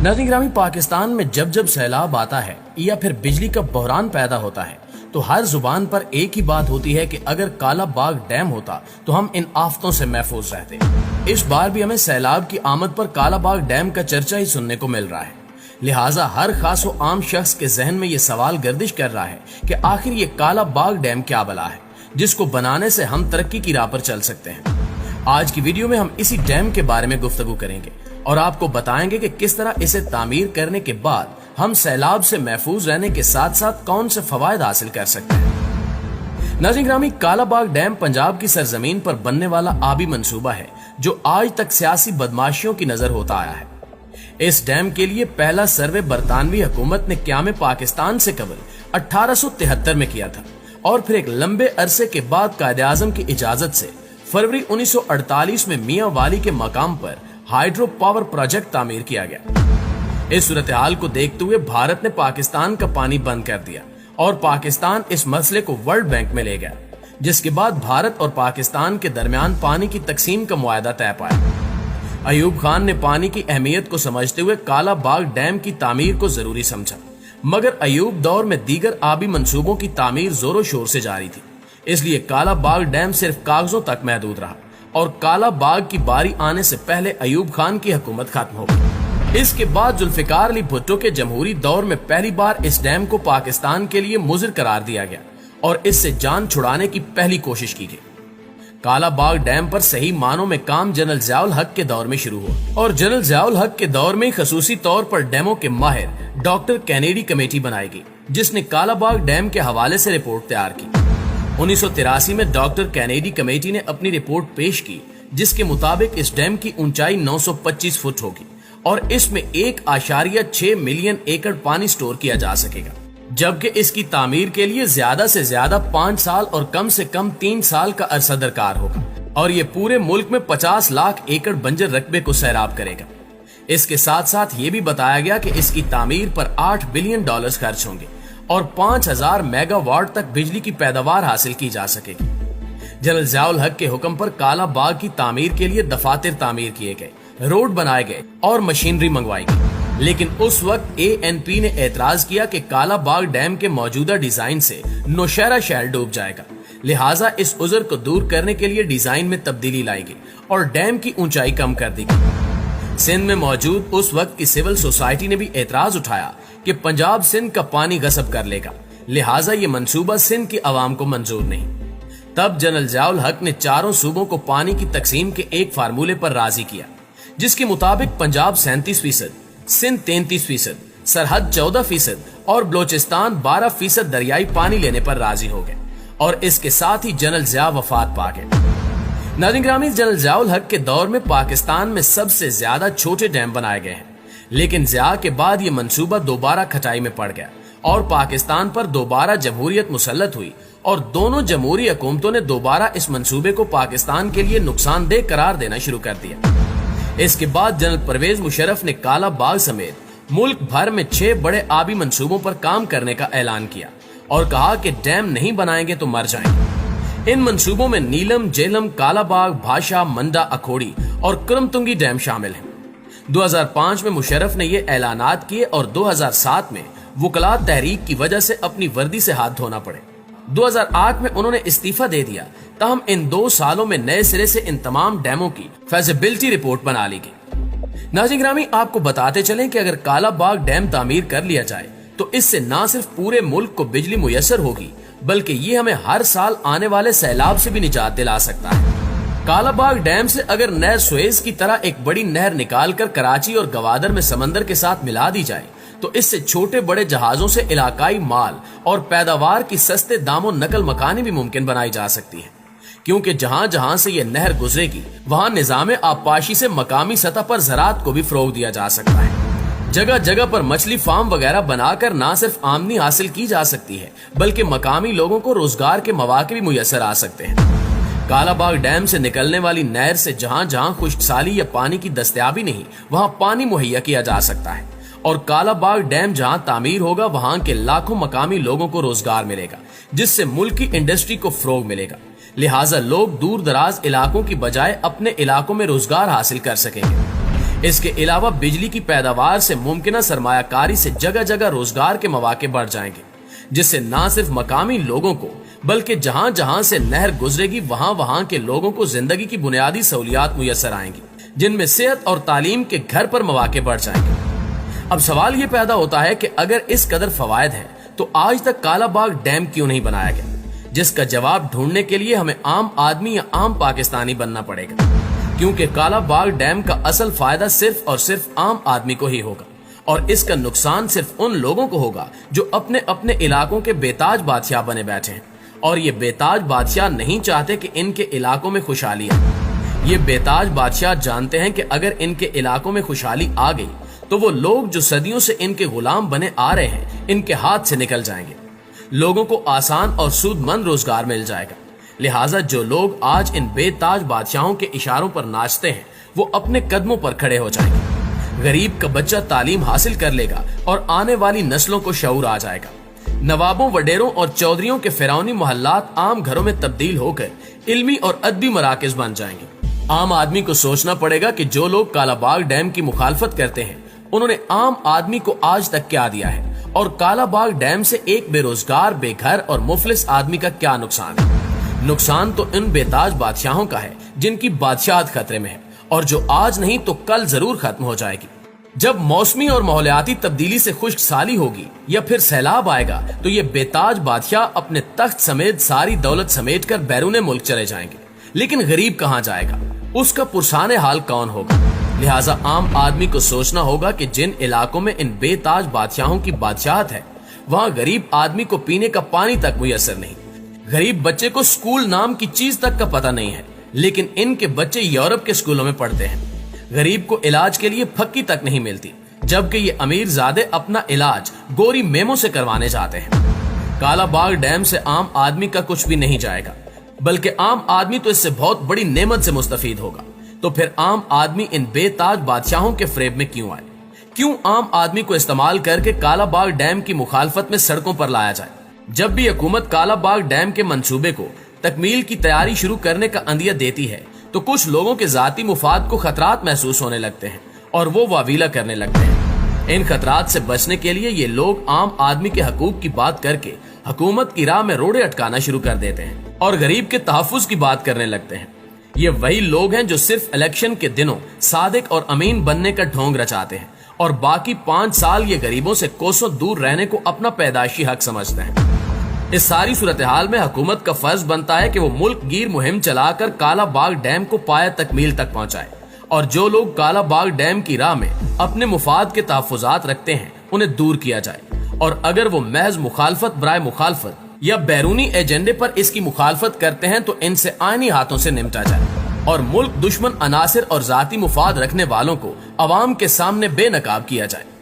नाज़रीन ग्रामी, पाकिस्तान में जब जब सैलाब आता है या फिर बिजली का बहरान पैदा होता है तो हर जुबान पर एक ही बात होती है कि अगर काला बाग डैम होता तो हम इन आफतों से महफूज रहते। इस बार भी हमें सैलाब की आमद पर काला बाग डैम का चर्चा ही सुनने को मिल रहा है। लिहाजा हर खास व आम शख्स के जहन में ये सवाल गर्दिश कर रहा है कि आखिर ये काला बाग डैम क्या बला है जिसको बनाने से हम तरक्की की राह पर चल सकते हैं। आज की वीडियो में हम इसी डैम के बारे में गुफ्तगू करेंगे और आपको बताएंगे कि किस तरह इसे तामीर करने के बाद हम सैलाब से महफूज रहने के साथ साथ कौन से फवायद हासिल कर सकते हैं। नाज़रीन ग्रामी, काला बाग डैम पंजाब की सरजमीन पर बनने वाला आबी मंसूबा है जो आज तक सियासी बदमाशियों की नजर होता आया है। इस डैम के लिए पहला सर्वे बरतानवी हुकूमत ने क़याम पाकिस्तान से कबल 1873 में किया था और फिर एक लंबे अरसे के बाद कायदे-आज़म की इजाजत से फरवरी 1948 में मियां वाली के मकाम पर हाइड्रो पावर प्रोजेक्ट तामीर किया गया। इस सूरत हाल को देखते हुए भारत ने पाकिस्तान का पानी बंद कर दिया और पाकिस्तान इस मसले को वर्ल्ड बैंक में ले गया, जिसके बाद भारत और पाकिस्तान के दरमियान पानी की तकसीम का मुआहदा तय पाया। अयूब खान ने पानी की अहमियत को समझते हुए काला बाग डैम की तामीर को जरूरी समझा, मगर अयूब दौर में दीगर आबी मंसूबों की तामीर जोरों शोर से जारी थी, इसलिए काला बाग डैम सिर्फ कागजों तक महदूद रहा और काला बाग की बारी आने से पहले अयूब खान की हुकूमत खत्म हो गई। इसके बाद जुल्फिकार अली भुट्टो के जमहूरी दौर में पहली बार इस डैम को पाकिस्तान के लिए मुज़र करार दिया गया और इससे जान छुड़ाने की पहली कोशिश की गई। काला बाग डैम पर सही मानों में काम जनरल ज़ियाउल हक के दौर में शुरू हुआ और जनरल ज़ियाउल हक के दौर में खसूसी तौर पर डैमों के माहिर डॉक्टर कैनेडी कमेटी बनाई गई, जिसने काला बाग डैम के हवाले से रिपोर्ट तैयार की। 1983 में डॉक्टर कैनेडी कमेटी ने अपनी रिपोर्ट पेश की, जिसके मुताबिक इस डैम की ऊंचाई 925 फुट होगी और इसमें 1.6 मिलियन एकड़ पानी स्टोर किया जा सकेगा, जबकि इसकी तामीर के लिए ज्यादा से ज्यादा 5 साल और कम से कम 3 साल का अरसा दरकार होगा और ये पूरे मुल्क में 50 लाख एकड़ बंजर रकबे को सैराब करेगा। इसके साथ साथ ये भी बताया गया कि इसकी तामीर पर $8 बिलियन खर्च होंगे और 5000 मेगावाट तक बिजली की पैदावार हासिल की जा सकेगी। जनरल ज़ियाउल हक के हुक्म पर काला बाग की तामीर के लिए दफातर तामीर किए गए, रोड बनाए गए और मशीनरी मंगवाई गई, लेकिन उस वक्त ANP ने एतराज किया कि काला बाग डैम के मौजूदा डिजाइन से नौशहरा शहर डूब जाएगा। लिहाजा इस उज़र को दूर करने के लिए डिजाइन में तब्दीली लाई गई और डैम की ऊंचाई कम कर दी गई। सिंध में मौजूद उस वक्त की सिविल सोसाइटी ने भी एतराज उठाया कि पंजाब सिंध का पानी गसब कर लेगा, लिहाजा ये मंसूबा सिंध की आवाम को मंजूर नहीं। तब जनरल ज़ियाउल हक ने चारों सूबों को पानी की तकसीम के एक फार्मूले पर राजी किया, जिसके मुताबिक पंजाब 37%, सिंध 33%, सरहद 14% और बलोचिस्तान 12% दरियाई पानी लेने पर राजी हो गए और इसके साथ ही जनरल ज़िया वफात पा गए। नाज़रीन ग्रामी, जनरल ज़ियाउल हक के दौर में पाकिस्तान में सबसे ज्यादा छोटे डैम बनाए गए हैं, लेकिन ज़िया के बाद ये मंसूबा दोबारा खटाई में पड़ गया और पाकिस्तान पर दोबारा जमहूरियत मुसल्लत हुई और दोनों जमहूरी हुकूमतों ने दोबारा इस मंसूबे को पाकिस्तान के लिए नुकसानदेह करार देना शुरू कर दिया। इसके बाद जनरल परवेज मुशर्रफ ने काला बाग समेत मुल्क भर में 6 बड़े आबी मंसूबों पर काम करने का ऐलान किया और कहा कि डैम नहीं बनाएंगे तो मर जाएंगे। इन मंसूबों में नीलम, जेहलम, काला बाग, भाषा, मंडा, अखोड़ी और करमतुंगी डैम शामिल हैं। 2005 में मुशर्रफ ने ये ऐलानात किए और 2007 में वकला तहरीक की वजह से अपनी वर्दी से हाथ धोना पड़े। 2008 में उन्होंने इस्तीफा दे दिया, तहम इन 2 सालों में नए सिरे से इन तमाम डैमों की फीजिबिलिटी रिपोर्ट बना ली गई। नाज़रीन ग्रामी, आपको बताते चलें कि अगर काला बाग डैम तामीर कर लिया जाए तो इससे न सिर्फ पूरे मुल्क को बिजली मुयस्सर होगी, बल्कि ये हमें हर साल आने वाले सैलाब से भी निजात दिला सकता है। काला बाग डैम से अगर नहर सुएज की तरह एक बड़ी नहर निकालकर कराची और गवादर में समंदर के साथ मिला दी जाए तो इससे छोटे बड़े जहाजों से इलाकाई माल और पैदावार की सस्ते दामों नकल मकानी भी मुमकिन बनाई जा सकती है, क्योंकि जहां जहां से ये नहर गुजरेगी वहां निजाम आबपाशी से मकामी सतह पर ज़राअत को भी फरोग दिया जा सकता है। जगह जगह पर मछली फार्म वगैरह बनाकर न सिर्फ आमदनी हासिल की जा सकती है, बल्कि मकामी लोगों को रोजगार के मौके भी मुयस्सर आ सकते हैं। काला बाग डैम से निकलने वाली नहर से जहां जहां खुश्कसाली या पानी की दस्तयाबी नहीं, वहां पानी मुहैया किया जा सकता है और काला बाग डैम जहां तामीर होगा वहां के लाखों मकामी लोगों को रोजगार मिलेगा, जिससे मुल्क की इंडस्ट्री को फरोग मिलेगा। लिहाजा लोग दूर दराज इलाकों की बजाय अपने इलाकों में रोजगार हासिल कर सकेंगे। اس کے علاوہ بجلی کی پیداوار سے ممکنہ سرمایہ کاری سے جگہ جگہ روزگار کے مواقع بڑھ جائیں گے، جس سے نہ صرف مقامی لوگوں کو بلکہ جہاں جہاں سے نہر گزرے گی وہاں کے لوگوں کو زندگی کی بنیادی سہولیات میسر آئیں گی، جن میں صحت اور تعلیم کے گھر پر مواقع بڑھ جائیں گے۔ اب سوال یہ پیدا ہوتا ہے کہ اگر اس قدر فوائد ہیں تو آج تک کالا باغ ڈیم کیوں نہیں بنایا گیا، جس کا جواب ڈھونڈنے کے لیے ہمیں عام آدمی یا عام پاکستانی بننا پڑے گا، کیونکہ کالا باغ ڈیم کا اصل فائدہ صرف اور صرف عام آدمی کو ہی ہوگا، اور اس کا نقصان صرف ان لوگوں کو ہوگا جو اپنے اپنے علاقوں کے بےتاج بادشاہ بنے بیٹھے ہیں، اور یہ بےتاج بادشاہ نہیں چاہتے کہ ان کے علاقوں میں خوشحالی آئے۔ یہ بےتاج بادشاہ جانتے ہیں کہ اگر ان کے علاقوں میں خوشحالی آ گئی تو وہ لوگ جو صدیوں سے ان کے غلام بنے آ رہے ہیں ان کے ہاتھ سے نکل جائیں گے، لوگوں کو آسان اور سود مند روزگار مل جائے گا۔ لہٰذا جو لوگ آج ان بے تاج بادشاہوں کے اشاروں پر ناچتے ہیں وہ اپنے قدموں پر کھڑے ہو جائیں گے، غریب کا بچہ تعلیم حاصل کر لے گا اور آنے والی نسلوں کو شعور آ جائے گا، نوابوں وڈیروں اور چودھریوں کے فرعونی محلات عام گھروں میں تبدیل ہو کر علمی اور ادبی مراکز بن جائیں گے۔ عام آدمی کو سوچنا پڑے گا کہ جو لوگ کالا باغ ڈیم کی مخالفت کرتے ہیں انہوں نے عام آدمی کو آج تک کیا دیا ہے، اور کالا باغ ڈیم سے ایک بے روزگار، بے گھر اور مفلس آدمی کا کیا نقصان ہے۔ نقصان تو ان بےتاج بادشاہوں کا ہے جن کی بادشاہت خطرے میں ہے، اور جو آج نہیں تو کل ضرور ختم ہو جائے گی۔ جب موسمی اور ماحولیاتی تبدیلی سے خشک سالی ہوگی یا پھر سیلاب آئے گا تو یہ بےتاج بادشاہ اپنے تخت سمیت ساری دولت سمیٹ کر بیرون ملک چلے جائیں گے، لیکن غریب کہاں جائے گا، اس کا پرسان حال کون ہوگا؟ لہٰذا عام آدمی کو سوچنا ہوگا کہ جن علاقوں میں ان بے تاج بادشاہوں کی بادشاہت ہے وہاں غریب آدمی کو پینے کا پانی تک میسر نہیں، غریب بچے کو اسکول نام کی چیز تک کا پتہ نہیں ہے، لیکن ان کے بچے یورپ کے اسکولوں میں پڑھتے ہیں۔ غریب کو علاج کے لیے پھکی تک نہیں ملتی، جبکہ یہ امیر زادے اپنا علاج گوری میموں سے کروانے جاتے ہیں۔ کالا باغ ڈیم سے عام آدمی کا کچھ بھی نہیں جائے گا، بلکہ عام آدمی تو اس سے بہت بڑی نعمت سے مستفید ہوگا۔ تو پھر عام آدمی ان بے تاج بادشاہوں کے فریب میں کیوں آئے؟ کیوں عام آدمی کو استعمال کر کے کالا باغ ڈیم کی مخالفت میں سڑکوں پر لایا جائے؟ جب بھی حکومت کالا باغ ڈیم کے منصوبے کو تکمیل کی تیاری شروع کرنے کا عندیہ دیتی ہے تو کچھ لوگوں کے ذاتی مفاد کو خطرات محسوس ہونے لگتے ہیں اور وہ واویلا کرنے لگتے ہیں۔ ان خطرات سے بچنے کے لیے یہ لوگ عام آدمی کے حقوق کی بات کر کے حکومت کی راہ میں روڑے اٹکانا شروع کر دیتے ہیں اور غریب کے تحفظ کی بات کرنے لگتے ہیں۔ یہ وہی لوگ ہیں جو صرف الیکشن کے دنوں صادق اور امین بننے کا ڈھونگ رچاتے ہیں اور باقی 5 سال یہ غریبوں سے کوسوں دور رہنے کو اپنا پیدائشی حق سمجھتے ہیں۔ اس ساری صورتحال میں حکومت کا فرض بنتا ہے کہ وہ ملک گیر مہم چلا کر کالا باغ ڈیم کو پایہ تکمیل تک پہنچائے، اور جو لوگ کالا باغ ڈیم کی راہ میں اپنے مفاد کے تحفظات رکھتے ہیں انہیں دور کیا جائے، اور اگر وہ محض مخالفت برائے مخالفت یا بیرونی ایجنڈے پر اس کی مخالفت کرتے ہیں تو ان سے آئینی ہاتھوں سے نمٹا جائے، اور ملک دشمن عناصر اور ذاتی مفاد رکھنے والوں کو عوام کے سامنے بے نقاب کیا جائے۔